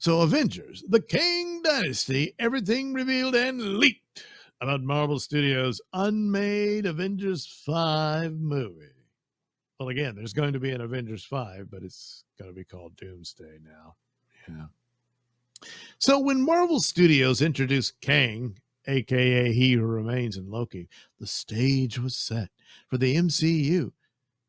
So Avengers, the Kang Dynasty, everything revealed and leaked about Marvel Studios' unmade Avengers 5 movie. Well, again, there's going to be an Avengers 5, but it's going to be called Doomsday now. Yeah. So when Marvel Studios introduced Kang, aka He Who Remains in Loki, the stage was set for the MCU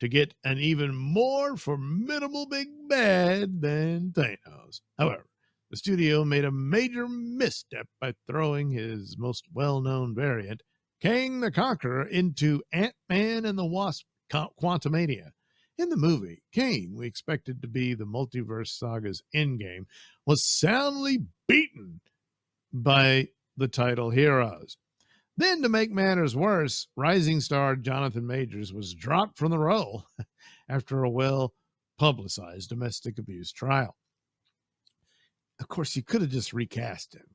to get an even more formidable big bad than Thanos. However, the studio made a major misstep by throwing his most well-known variant, Kang the Conqueror, into Ant-Man and the Wasp Quantumania. In the movie, Kang, we expected to be the multiverse saga's endgame, was soundly beaten by the title Heroes. Then, to make matters worse, rising star Jonathan Majors was dropped from the role after a well-publicized domestic abuse trial. Of course, you could have just recast him.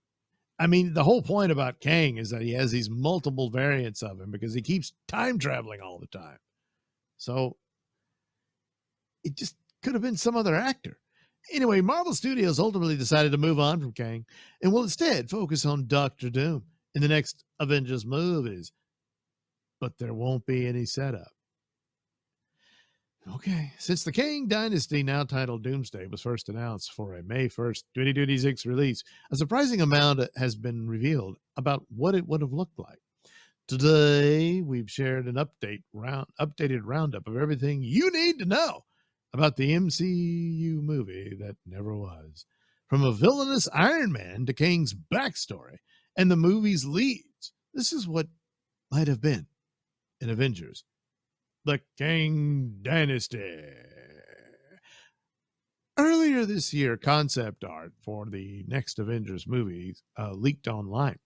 I mean, the whole point about Kang is that he has these multiple variants of him because he keeps time traveling all the time. So it just could have been some other actor. Anyway, Marvel Studios ultimately decided to move on from Kang and will instead focus on Doctor Doom in the next Avengers movies. But there won't be any setup. Okay, since the Kang Dynasty, now titled Doomsday, was first announced for a May 1st, 2026 release, a surprising amount has been revealed about what it would have looked like. Today, we've shared an updated roundup of everything you need to know about the MCU movie that never was. From a villainous Iron Man to Kang's backstory and the movie's leads, this is what might have been in Avengers: the Kang Dynasty. Earlier this year, concept art for the next Avengers movie leaked online,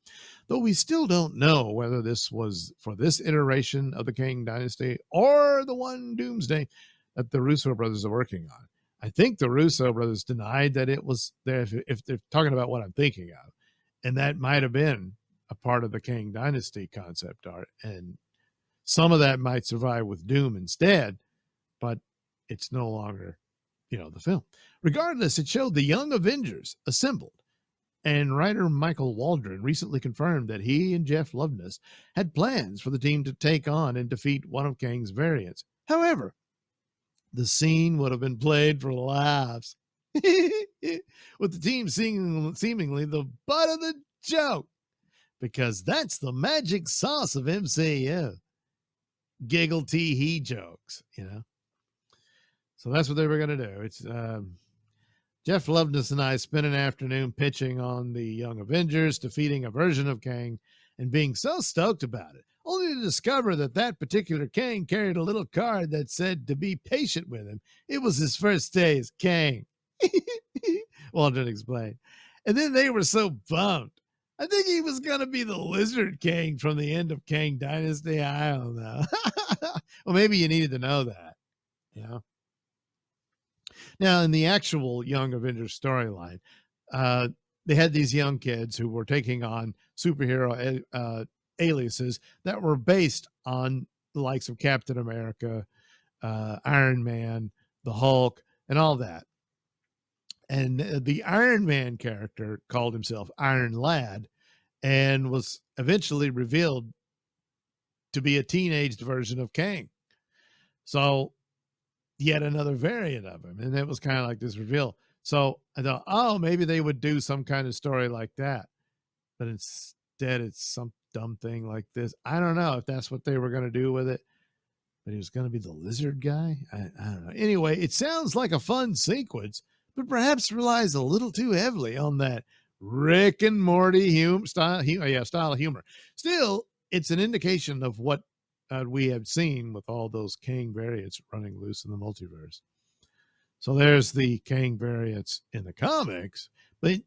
though we still don't know whether this was for this iteration of the Kang Dynasty or the one Doomsday that the Russo brothers are working on. I think the Russo brothers denied that it was there, if they're talking about what I'm thinking of, and that might have been a part of the Kang Dynasty concept art, and some of that might survive with Doom instead, but it's no longer, the film. Regardless, it showed the Young Avengers assembled, and writer Michael Waldron recently confirmed that he and Jeff Loveness had plans for the team to take on and defeat one of Kang's variants. However, the scene would have been played for laughs, with the team seemingly the butt of the joke, because that's the magic sauce of MCU. Giggle tee-hee jokes, So that's what they were going to do. It's Jeff Loveness and I spent an afternoon pitching on the Young Avengers, defeating a version of Kang, and being so stoked about it, only to discover that particular Kang carried a little card that said to be patient with him. It was his first day as Kang. Waldron explained. And then they were so bummed. I think he was going to be the Lizard King from the end of Kang Dynasty. I don't know. Well, maybe you needed to know that. Now, in the actual Young Avengers storyline, they had these young kids who were taking on superhero aliases that were based on the likes of Captain America, Iron Man, the Hulk, and all that. And the Iron Man character called himself Iron Lad and was eventually revealed to be a teenaged version of Kang. So yet another variant of him. And it was kind of like this reveal. So I thought, maybe they would do some kind of story like that. But instead, it's some dumb thing like this. I don't know if that's what they were going to do with it. But he was going to be the lizard guy. I don't know. Anyway, it sounds like a fun sequence, but perhaps relies a little too heavily on that Rick and Morty style of humor. Still, it's an indication of what we have seen with all those Kang variants running loose in the multiverse. So there's the Kang variants in the comics, but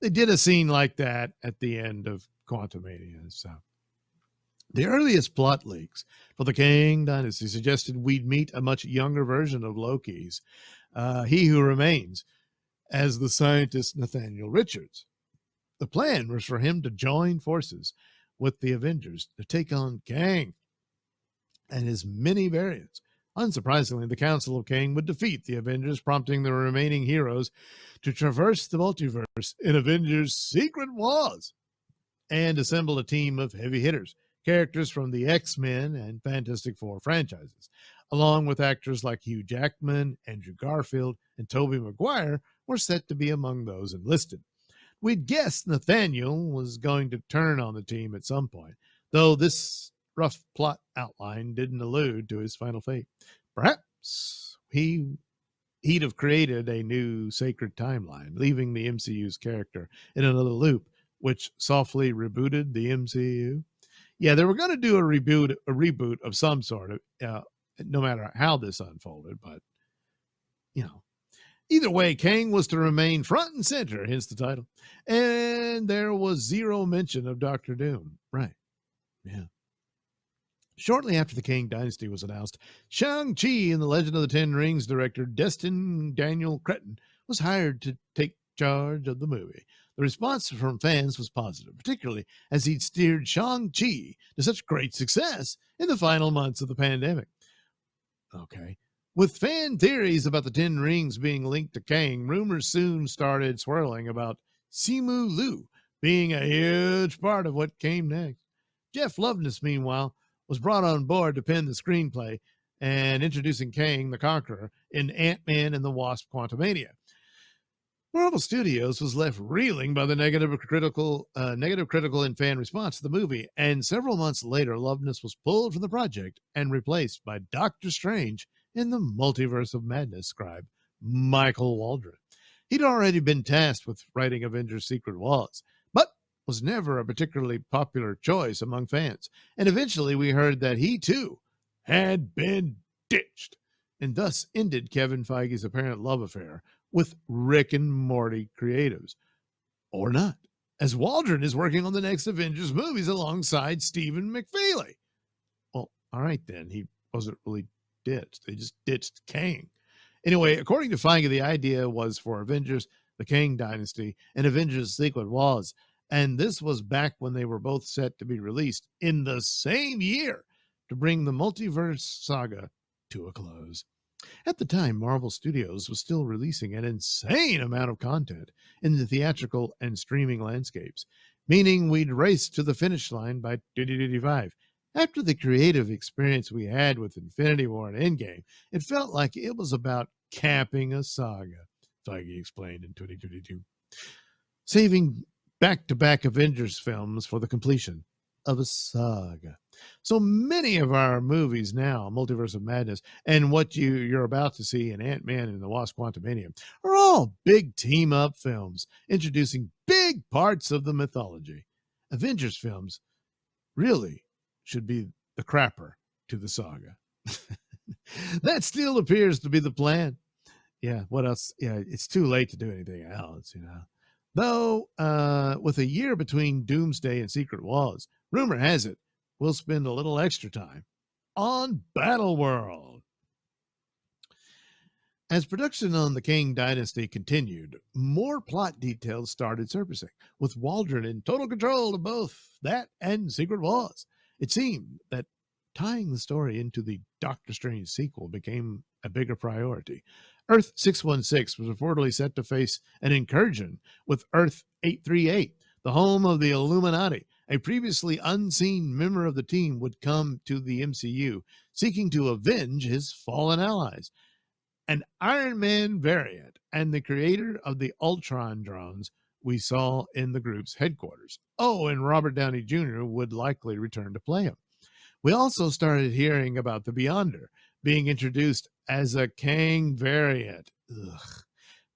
they did a scene like that at the end of Quantumania. So the earliest plot leaks for the Kang Dynasty suggested we'd meet a much younger version of Loki's, He Who Remains, as the scientist Nathaniel Richards. The plan was for him to join forces with the Avengers to take on Kang and his many variants, Unsurprisingly, the Council of Kang would defeat the Avengers, prompting the remaining heroes to traverse the multiverse in Avengers Secret Wars and assemble a team of heavy hitters, characters from the X-Men and Fantastic Four franchises, along with actors like Hugh Jackman, Andrew Garfield, and Tobey Maguire were set to be among those enlisted. We'd guessed Nathaniel was going to turn on the team at some point, though this rough plot outline didn't allude to his final fate. Perhaps he'd have created a new sacred timeline, leaving the MCU's character in another loop, which softly rebooted the MCU. Yeah, they were going to do a reboot of some sort of, no matter how this unfolded, but either way, Kang was to remain front and center, hence the title. And there was zero mention of Doctor Doom. Right. Yeah. Shortly after the Kang Dynasty was announced, Shang-Chi and the Legend of the Ten Rings director Destin Daniel Cretton was hired to take charge of the movie. The response from fans was positive, particularly as he'd steered Shang-Chi to such great success in the final months of the pandemic. Okay. With fan theories about the Ten Rings being linked to Kang, rumors soon started swirling about Simu Liu being a huge part of what came next. Jeff Loveness, meanwhile, was brought on board to pen the screenplay and introducing Kang the Conqueror in Ant-Man and the Wasp: Quantumania. Marvel Studios was left reeling by the negative critical and fan response to the movie, and several months later, Loveness was pulled from the project and replaced by Doctor Strange in the Multiverse of Madness scribe Michael Waldron. He'd already been tasked with writing Avengers Secret Wars, but was never a particularly popular choice among fans, and eventually we heard that he too had been ditched, and thus ended Kevin Feige's apparent love affair with Rick and Morty creatives. Or not, as Waldron is working on the next Avengers movies alongside Stephen McFeely. Well, all right then, he wasn't really ditched. They just ditched Kang. Anyway, according to Feige, the idea was for Avengers, the Kang Dynasty, and Avengers Secret Wars, and this was back when they were both set to be released in the same year to bring the multiverse saga to a close. At the time, Marvel Studios was still releasing an insane amount of content in the theatrical and streaming landscapes, meaning we'd race to the finish line by 2025. After the creative experience we had with Infinity War and Endgame, it felt like it was about capping a saga, Feige explained in 2022, saving back-to-back Avengers films for the completion of a saga. So many of our movies now, Multiverse of Madness, and what you're about to see in Ant-Man and the Wasp: Quantumania, are all big team-up films introducing big parts of the mythology. Avengers films really should be the crapper to the saga. That still appears to be the plan. Yeah, what else? Yeah, it's too late to do anything else, Though, with a year between Doomsday and Secret Wars, rumor has it we'll spend a little extra time on Battleworld. As production on the Kang Dynasty continued, more plot details started surfacing, with Waldron in total control of both that and Secret Wars. It seemed that tying the story into the Doctor Strange sequel became a bigger priority. Earth 616 was reportedly set to face an incursion with Earth 838, the home of the Illuminati. A previously unseen member of the team would come to the MCU, seeking to avenge his fallen allies. An Iron Man variant and the creator of the Ultron drones we saw in the group's headquarters. Oh, and Robert Downey Jr. would likely return to play him. We also started hearing about the Beyonder being introduced as a Kang variant. Ugh.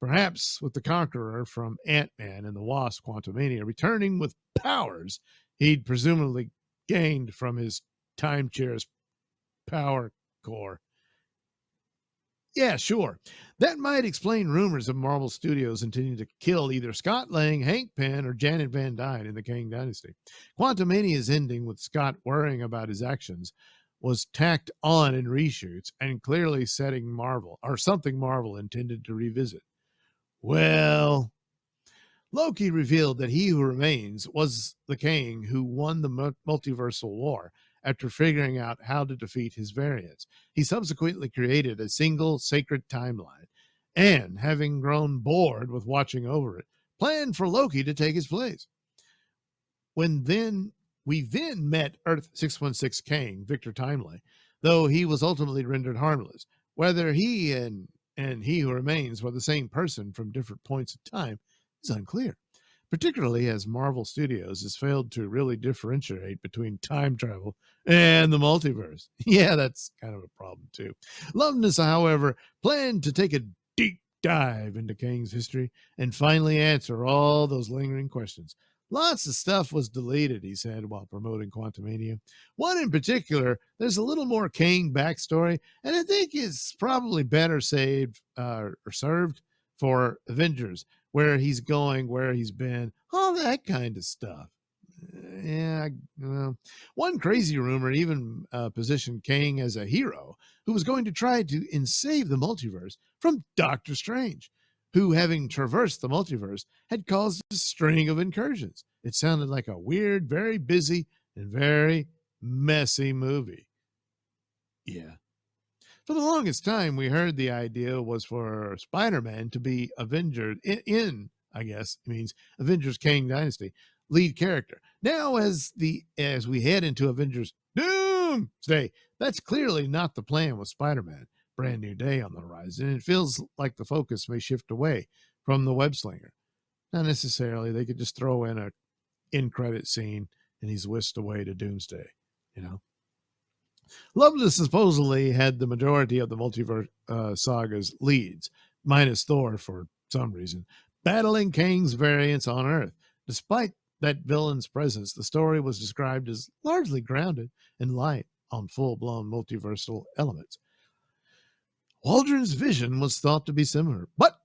Perhaps with the Conqueror from Ant-Man and the Wasp: Quantumania returning with powers he'd presumably gained from his Time Chair's power core. Yeah, sure. That might explain rumors of Marvel Studios intending to kill either Scott Lang, Hank Pym, or Janet Van Dyne in the Kang Dynasty. Quantumania's ending, with Scott worrying about his actions, was tacked on in reshoots and clearly setting Marvel, or something Marvel intended to revisit. Well, Loki revealed that he who remains was the Kang who won the multiversal war, after figuring out how to defeat his variants. He subsequently created a single sacred timeline and, having grown bored with watching over it, planned for Loki to take his place. We then met Earth 616 Kang, Victor Timely, though he was ultimately rendered harmless. Whether he and he who remains were the same person from different points of time is unclear, particularly as Marvel Studios has failed to really differentiate between time travel and the multiverse. Yeah, that's kind of a problem too. Loveness, however, planned to take a deep dive into Kang's history and finally answer all those lingering questions. Lots of stuff was deleted, he said, while promoting Quantumania. One in particular, there's a little more Kang backstory, and I think it's probably better saved or served for Avengers, where he's going, where he's been, all that kind of stuff. Yeah, one crazy rumor even positioned Kang as a hero who was going to try to save the multiverse from Doctor Strange, who, having traversed the multiverse, had caused a string of incursions. It sounded like a weird, very busy, and very messy movie. Yeah. For the longest time, we heard the idea was for Spider-Man to be Avengers I guess it means Avengers Kang Dynasty lead character. Now, as we head into Avengers Doomsday, that's clearly not the plan with Spider-Man. Brand new day on the horizon. It feels like the focus may shift away from the web slinger. Not necessarily. They could just throw in a in-credit scene and he's whisked away to Doomsday, you know. Loveless supposedly had the majority of the multiverse saga's leads, minus Thor for some reason, battling Kang's variants on Earth. Despite that villain's presence, the story was described as largely grounded and light on full-blown multiversal elements. Waldron's vision was thought to be similar, but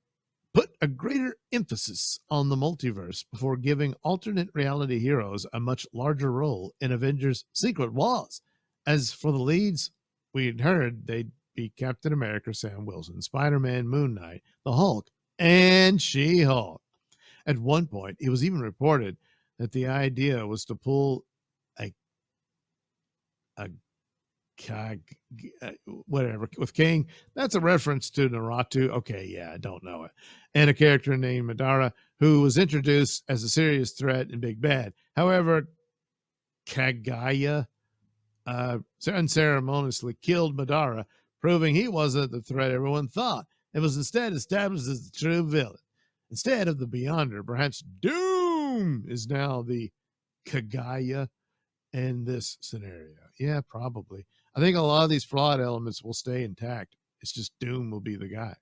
put a greater emphasis on the multiverse before giving alternate reality heroes a much larger role in Avengers' Secret Wars. As for the leads, we had heard they'd be Captain America, Sam Wilson, Spider-Man, Moon Knight, the Hulk, and She-Hulk. At one point, it was even reported that the idea was to pull a whatever with Kang. That's a reference to Naruto. Okay, yeah, I don't know it. And a character named Madara, who was introduced as a serious threat in Big Bad. However, Kagaya unceremoniously killed Madara, proving he wasn't the threat everyone thought. It was instead established as the true villain. Instead of the Beyonder, perhaps Doom is now the Kagaya in this scenario. Yeah, probably. I think a lot of these plot elements will stay intact. It's just Doom will be the guy.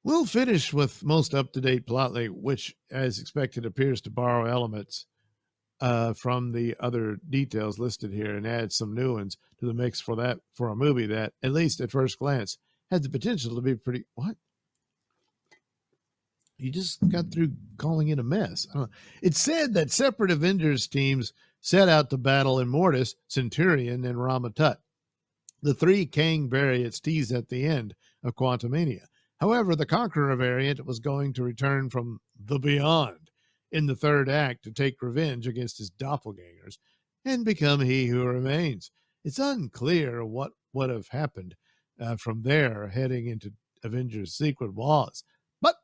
We'll finish with most up-to-date plotly, which, as expected, appears to borrow elements from the other details listed here and add some new ones to the mix for a movie that, at least at first glance, had the potential to be pretty. What? You just got through calling it a mess. It said that separate Avengers teams set out to battle Immortus, Centurion, and Ramatut, the three Kang variants teased at the end of Quantumania. However, the Conqueror variant was going to return from the Beyond in the third act to take revenge against his doppelgangers and become he who remains. It's unclear what would have happened from there heading into Avengers Secret Wars. But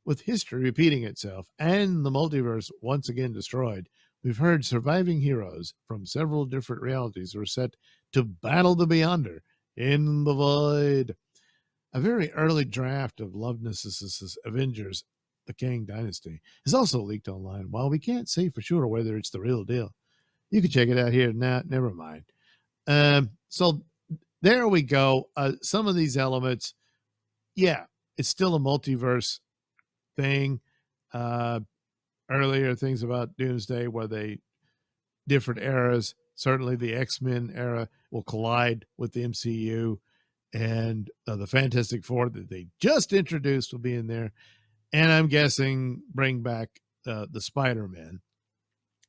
with history repeating itself and the multiverse once again destroyed, we've heard surviving heroes from several different realities were set to battle the Beyonder in the void. A very early draft of Loveness's Avengers, the Kang Dynasty, is also leaked online. While we can't say for sure whether it's the real deal, you can check it out here. Now, never mind. So there we go. Some of these elements, yeah, it's still a multiverse thing. Earlier things about Doomsday where different eras, certainly the X-Men era will collide with the MCU, and the Fantastic Four that they just introduced will be in there. And I'm guessing bring back the Spider-Man.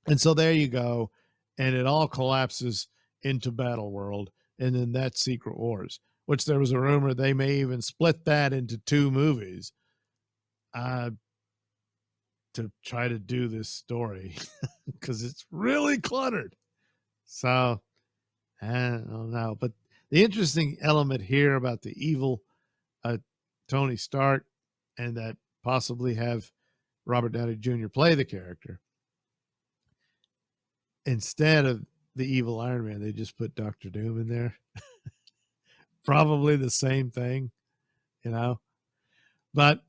And so there you go. And it all collapses into Battle World. And then that's Secret Wars, which there was a rumor they may even split that into two movies. to try to do this story because it's really cluttered. So I don't know. But the interesting element here about the evil Tony Stark and that possibly have Robert Downey Jr. play the character, instead of the evil Iron Man, they just put Doctor Doom in there. Probably the same thing, you know. But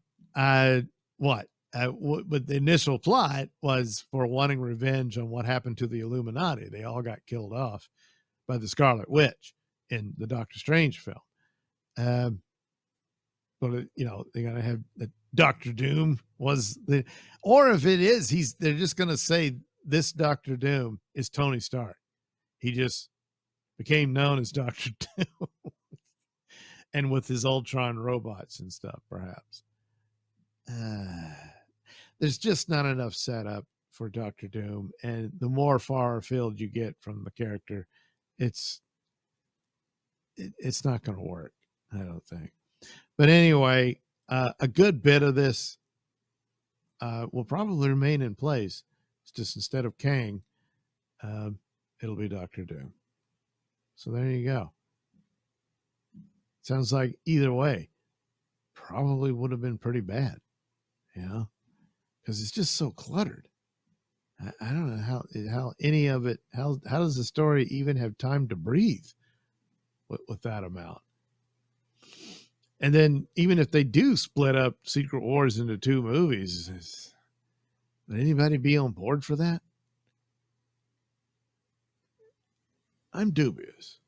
what? But the initial plot was for wanting revenge on what happened to the Illuminati. They all got killed off by the Scarlet Witch in the Doctor Strange film. But they're gonna have that Doctor Doom was the, or if it is, they're just gonna say this Doctor Doom is Tony Stark. He just became known as Doctor Doom, and with his Ultron robots and stuff, perhaps. There's just not enough setup for Doctor Doom, and the more far afield you get from the character, it's not going to work, I don't think. But anyway, a good bit of this will probably remain in place. It's just instead of Kang, it'll be Doctor Doom. So there you go. Sounds like either way probably would have been pretty bad, because it's just so cluttered. I don't know how any of it, how does the story even have time to breathe with that amount? And then even if they do split up Secret Wars into 2 movies, would anybody be on board for that? I'm dubious.